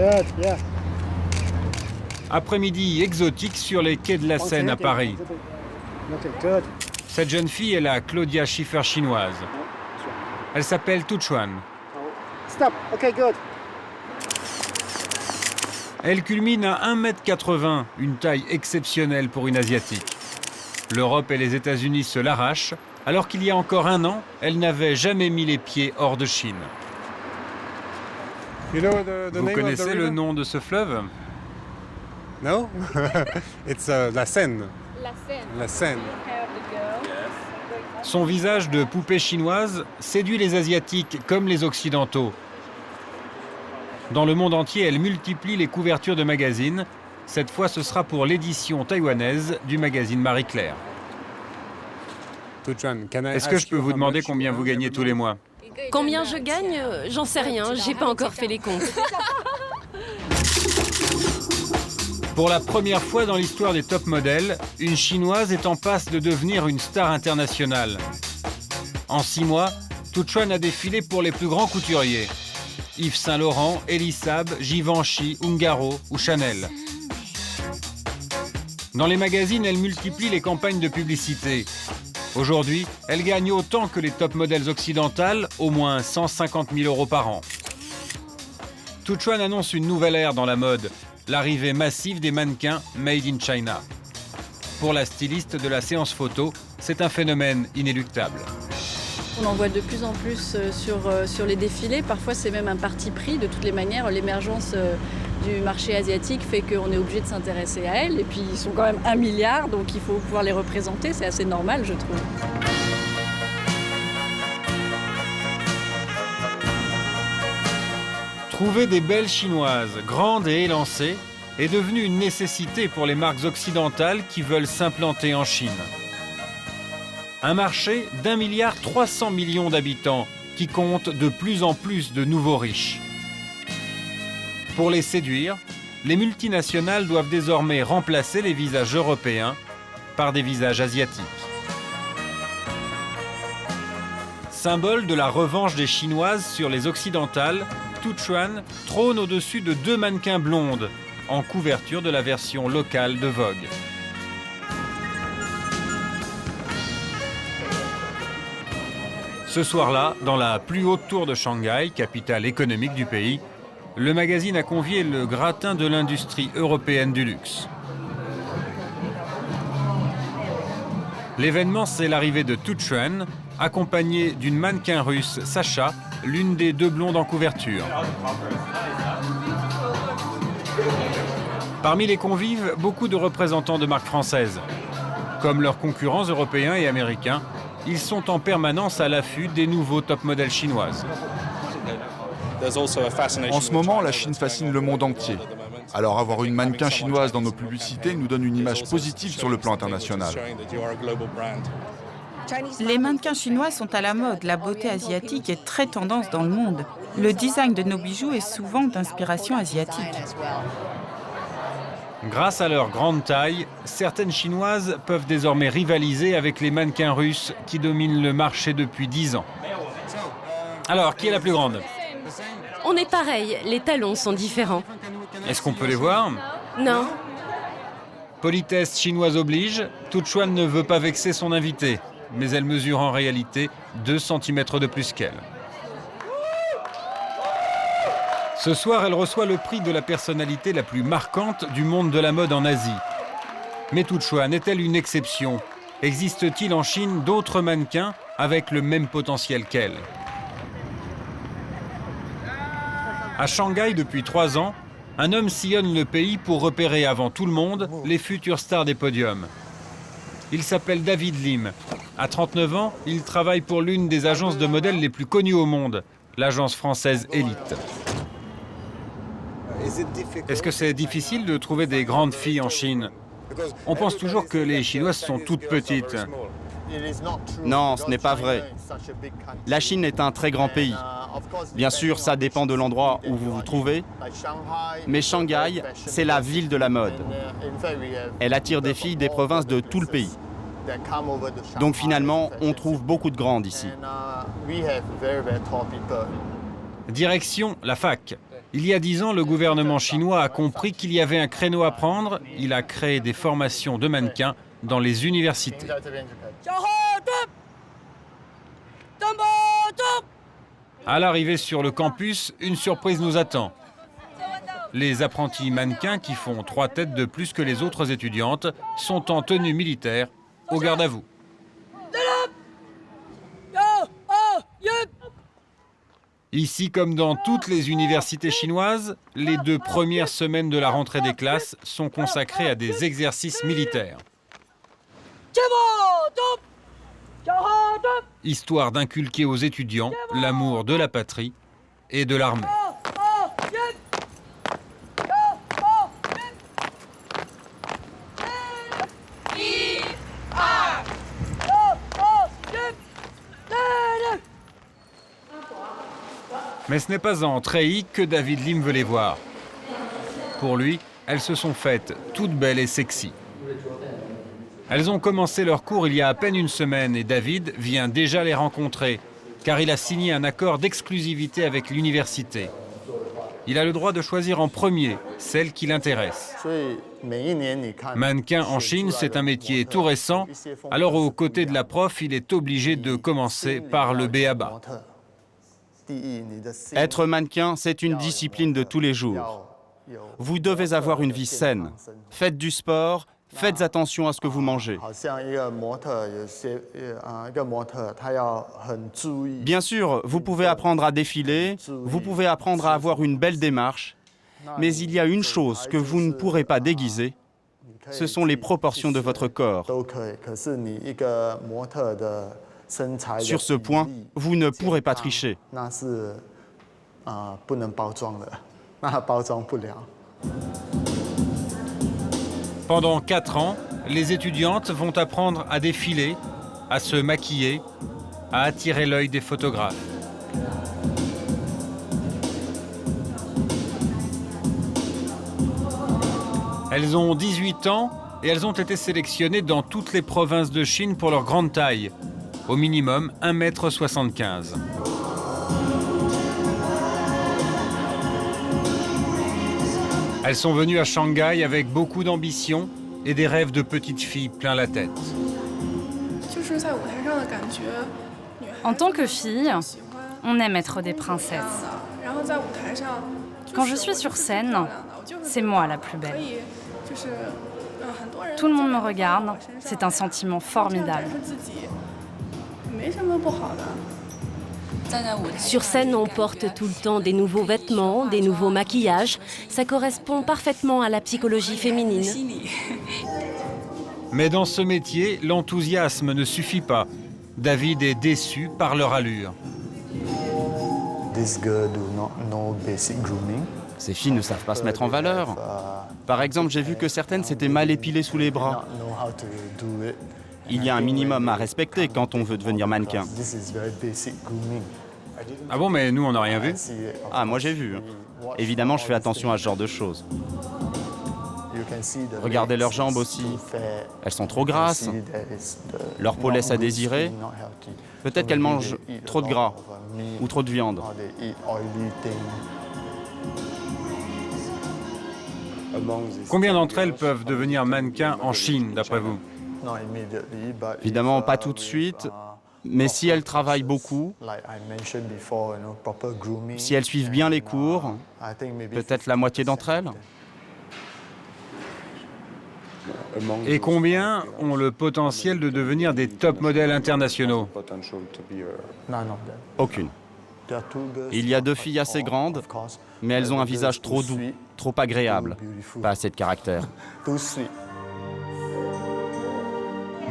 Good, yeah. Après-midi exotique sur les quais de la Seine à Paris. Okay, good. Cette jeune fille est la Claudia Schiffer chinoise. Elle s'appelle Tu Chuan. Stop. Okay, good. Elle culmine à 1,80 m, une taille exceptionnelle pour une Asiatique. L'Europe et les États-Unis se l'arrachent, alors qu'il y a encore un an, elle n'avait jamais mis les pieds hors de Chine. Vous connaissez le nom de ce fleuve? No? It's la Seine. La Seine. La Seine. Son visage de poupée chinoise séduit les Asiatiques comme les Occidentaux. Dans le monde entier, elle multiplie les couvertures de magazines. Cette fois, ce sera pour l'édition taïwanaise du magazine Marie-Claire. Est-ce que je peux vous demander combien vous gagnez tous les mois? Combien je gagne? J'en sais rien, j'ai pas encore fait les comptes. Pour la première fois dans l'histoire des top modèles, une Chinoise est en passe de devenir une star internationale. En 6 mois, Tu Chuan a défilé pour les plus grands couturiers. Yves Saint Laurent, Elisab, Givenchy, Ungaro ou Chanel. Dans les magazines, elle multiplie les campagnes de publicité. Aujourd'hui, elle gagne autant que les top modèles occidentales, au moins 150 000 € par an. Tu Chuan annonce une nouvelle ère dans la mode, l'arrivée massive des mannequins Made in China. Pour la styliste de la séance photo, c'est un phénomène inéluctable. On en voit de plus en plus sur les défilés. Parfois, c'est même un parti pris. De toutes les manières, l'émergence du marché asiatique fait qu'on est obligé de s'intéresser à elles. Et puis, ils sont quand même 1 milliard, donc il faut pouvoir les représenter. C'est assez normal, je trouve. Trouver des belles chinoises, grandes et élancées, est devenu une nécessité pour les marques occidentales qui veulent s'implanter en Chine. Un marché d'1,3 milliard d'habitants qui compte de plus en plus de nouveaux riches. Pour les séduire, les multinationales doivent désormais remplacer les visages européens par des visages asiatiques. Symbole de la revanche des Chinoises sur les occidentales, Tu Chuan trône au-dessus de 2 mannequins blondes, en couverture de la version locale de Vogue. Ce soir-là, dans la plus haute tour de Shanghai, capitale économique du pays, le magazine a convié le gratin de l'industrie européenne du luxe. L'événement, c'est l'arrivée de Tu Chuan, accompagnée d'une mannequin russe, Sacha, l'une des 2 blondes en couverture. Parmi les convives, beaucoup de représentants de marques françaises. Comme leurs concurrents européens et américains, ils sont en permanence à l'affût des nouveaux top modèles chinoises. En ce moment, la Chine fascine le monde entier. Alors avoir une mannequin chinoise dans nos publicités nous donne une image positive sur le plan international. Les mannequins chinois sont à la mode. La beauté asiatique est très tendance dans le monde. Le design de nos bijoux est souvent d'inspiration asiatique. Grâce à leur grande taille, certaines Chinoises peuvent désormais rivaliser avec les mannequins russes qui dominent le marché depuis 10 ans. Alors, qui est la plus grande? On est pareil, les talons sont différents. Est-ce qu'on peut les voir? Non. Politesse chinoise oblige, Tu Chuan ne veut pas vexer son invité, mais elle mesure en réalité 2 cm de plus qu'elle. Ce soir, elle reçoit le prix de la personnalité la plus marquante du monde de la mode en Asie. Mais Tu Chuan est-elle une exception? Existe-t-il en Chine d'autres mannequins avec le même potentiel qu'elle? À Shanghai, depuis 3 ans, un homme sillonne le pays pour repérer avant tout le monde les futures stars des podiums. Il s'appelle David Lim. À 39 ans, il travaille pour l'une des agences de modèles les plus connues au monde, l'agence française Elite. Est-ce que c'est difficile de trouver des grandes filles en Chine? On pense toujours que les Chinoises sont toutes petites. Non, ce n'est pas vrai. La Chine est un très grand pays. Bien sûr, ça dépend de l'endroit où vous vous trouvez, mais Shanghai, c'est la ville de la mode. Elle attire des filles des provinces de tout le pays. Donc finalement, on trouve beaucoup de grandes ici. Direction la fac. Il y a 10 ans, le gouvernement chinois a compris qu'il y avait un créneau à prendre. Il a créé des formations de mannequins dans les universités. À l'arrivée sur le campus, une surprise nous attend. Les apprentis mannequins, qui font 3 têtes de plus que les autres étudiantes, sont en tenue militaire, au garde à vous. Ici, comme dans toutes les universités chinoises, les 2 premières semaines de la rentrée des classes sont consacrées à des exercices militaires. Histoire d'inculquer aux étudiants l'amour de la patrie et de l'armée. Mais ce n'est pas en treillis que David Lim veut les voir. Pour lui, elles se sont faites toutes belles et sexy. Elles ont commencé leur cours il y a à peine une semaine et David vient déjà les rencontrer, car il a signé un accord d'exclusivité avec l'université. Il a le droit de choisir en premier celle qui l'intéresse. Mannequin en Chine, c'est un métier tout récent, alors aux côtés de la prof, il est obligé de commencer par le b.a.-ba. Être mannequin, c'est une discipline de tous les jours. Vous devez avoir une vie saine. Faites du sport, faites attention à ce que vous mangez. Bien sûr, vous pouvez apprendre à défiler, vous pouvez apprendre à avoir une belle démarche, mais il y a une chose que vous ne pourrez pas déguiser, ce sont les proportions de votre corps. Sur ce point, vous ne pourrez pas tricher. Pendant 4 ans, les étudiantes vont apprendre à défiler, à se maquiller, à attirer l'œil des photographes. Elles ont 18 ans et elles ont été sélectionnées dans toutes les provinces de Chine pour leur grande taille, au minimum 1,75 m. Elles sont venues à Shanghai avec beaucoup d'ambition et des rêves de petites filles plein la tête. En tant que fille, on aime être des princesses. Quand je suis sur scène, c'est moi la plus belle. Tout le monde me regarde, c'est un sentiment formidable. Sur scène, on porte tout le temps des nouveaux vêtements, des nouveaux maquillages. Ça correspond parfaitement à la psychologie féminine. Mais dans ce métier, l'enthousiasme ne suffit pas. David est déçu par leur allure. Ces filles ne savent pas se mettre en valeur. Par exemple, j'ai vu que certaines s'étaient mal épilées sous les bras. Il y a un minimum à respecter quand on veut devenir mannequin. Ah bon, mais nous, on n'a rien vu. Ah, moi j'ai vu. Évidemment, je fais attention à ce genre de choses. Regardez leurs jambes aussi. Elles sont trop grasses. Leur peau laisse à désirer. Peut-être qu'elles mangent trop de gras ou trop de viande. Combien d'entre elles peuvent devenir mannequins en Chine, d'après vous? Évidemment, pas tout de suite. Mais si elles travaillent beaucoup, si elles suivent bien les cours, peut-être la moitié d'entre elles. Et combien ont le potentiel de devenir des top modèles internationaux? Aucune. Il y a 2 filles assez grandes, mais elles ont un visage trop doux, trop agréable, pas assez de caractère.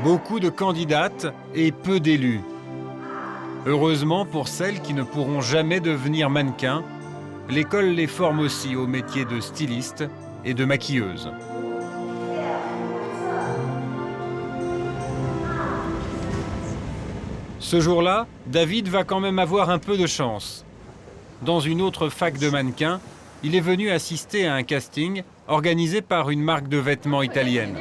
Beaucoup de candidates et peu d'élus. Heureusement pour celles qui ne pourront jamais devenir mannequins, l'école les forme aussi au métier de styliste et de maquilleuse. Ce jour-là, David va quand même avoir un peu de chance. Dans une autre fac de mannequins, il est venu assister à un casting organisé par une marque de vêtements italienne.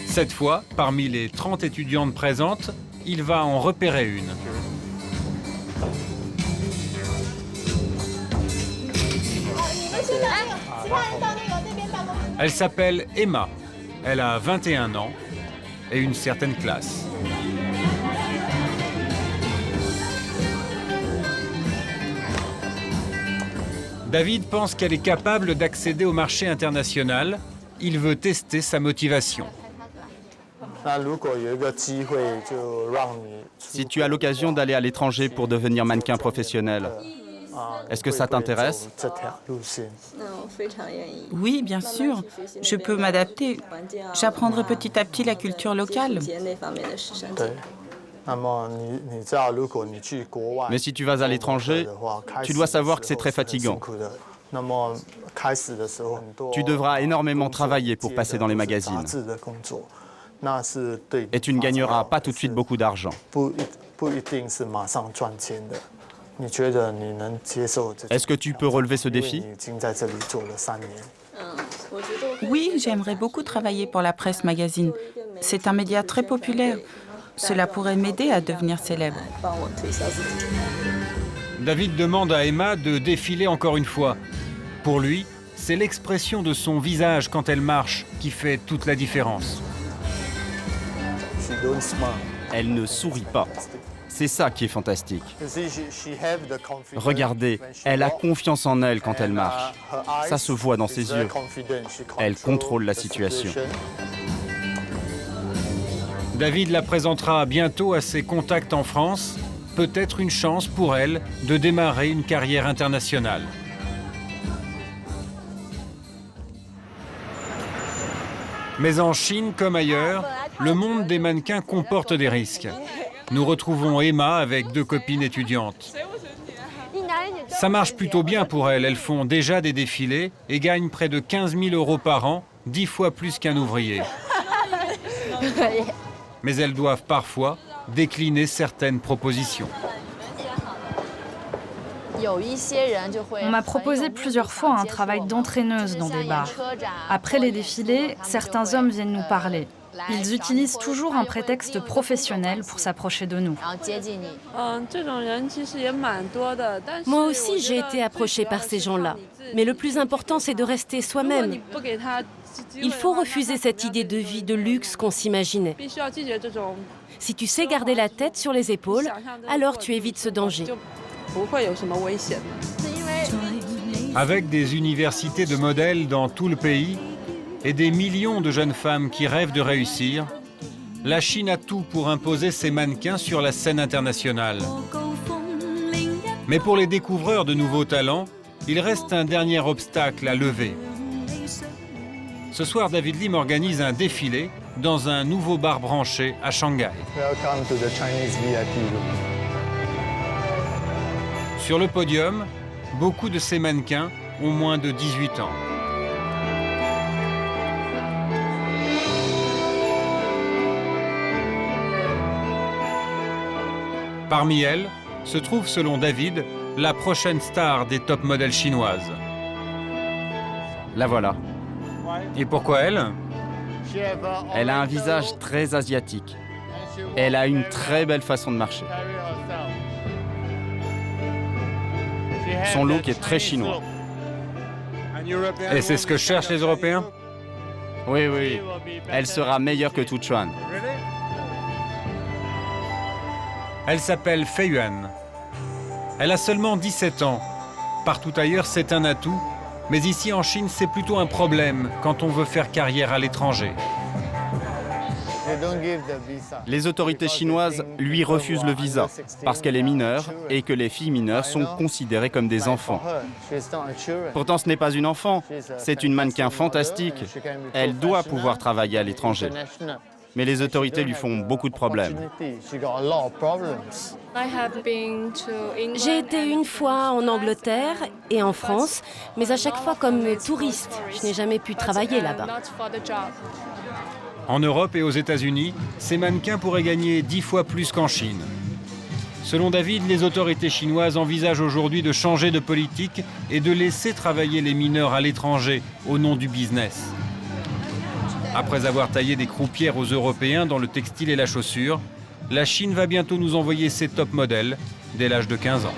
Cette fois, parmi les 30 étudiantes présentes, il va en repérer une. Elle s'appelle Emma. Elle a 21 ans et une certaine classe. David pense qu'elle est capable d'accéder au marché international. Il veut tester sa motivation. Si tu as l'occasion d'aller à l'étranger pour devenir mannequin professionnel, est-ce que ça t'intéresse? Oui, bien sûr. Je peux m'adapter. J'apprendrai petit à petit la culture locale. Mais si tu vas à l'étranger, tu dois savoir que c'est très fatigant. Tu devras énormément travailler pour passer dans les magazines. Et tu ne gagneras pas tout de suite beaucoup d'argent. Est-ce que tu peux relever ce défi? Oui, j'aimerais beaucoup travailler pour la presse magazine. C'est un média très populaire. Cela pourrait m'aider à devenir célèbre. David demande à Emma de défiler encore une fois. Pour lui, c'est l'expression de son visage quand elle marche qui fait toute la différence. Elle ne sourit pas. C'est ça qui est fantastique. Regardez, elle a confiance en elle quand elle marche. Ça se voit dans ses yeux. Elle contrôle la situation. David la présentera bientôt à ses contacts en France. Peut-être une chance pour elle de démarrer une carrière internationale. Mais en Chine comme ailleurs, le monde des mannequins comporte des risques. Nous retrouvons Emma avec 2 copines étudiantes. Ça marche plutôt bien pour elles. Elles font déjà des défilés et gagnent près de 15 000 € par an, 10 fois plus qu'un ouvrier. Mais elles doivent parfois décliner certaines propositions. On m'a proposé plusieurs fois un travail d'entraîneuse dans des bars. Après les défilés, certains hommes viennent nous parler. Ils utilisent toujours un prétexte professionnel pour s'approcher de nous. Moi aussi, j'ai été approchée par ces gens-là. Mais le plus important, c'est de rester soi-même. Il faut refuser cette idée de vie de luxe qu'on s'imaginait. Si tu sais garder la tête sur les épaules, alors tu évites ce danger. Avec des universités de modèles dans tout le pays et des millions de jeunes femmes qui rêvent de réussir, la Chine a tout pour imposer ses mannequins sur la scène internationale. Mais pour les découvreurs de nouveaux talents, il reste un dernier obstacle à lever. Ce soir, David Lim organise un défilé dans un nouveau bar branché à Shanghai. Sur le podium, beaucoup de ces mannequins ont moins de 18 ans. Parmi elles se trouve, selon David, la prochaine star des top modèles chinoises. La voilà. Et pourquoi elle? Elle a un visage très asiatique. Elle a une très belle façon de marcher. Son look est très chinois. Et c'est ce que cherchent les Européens? Oui, oui. Elle sera meilleure que Tu Chuan. Elle s'appelle Fei Yuan. Elle a seulement 17 ans. Partout ailleurs, c'est un atout. Mais ici, en Chine, c'est plutôt un problème quand on veut faire carrière à l'étranger. Les autorités chinoises lui refusent le visa parce qu'elle est mineure et que les filles mineures sont considérées comme des enfants. Pourtant, ce n'est pas une enfant, c'est une mannequin fantastique. Elle doit pouvoir travailler à l'étranger. Mais les autorités lui font beaucoup de problèmes. J'ai été une fois en Angleterre et en France, mais à chaque fois comme touriste. Je n'ai jamais pu travailler là-bas. En Europe et aux États-Unis, ces mannequins pourraient gagner 10 fois plus qu'en Chine. Selon David, les autorités chinoises envisagent aujourd'hui de changer de politique et de laisser travailler les mineurs à l'étranger au nom du business. Après avoir taillé des croupières aux Européens dans le textile et la chaussure, La Chine va bientôt nous envoyer ses top modèles dès l'âge de 15 ans.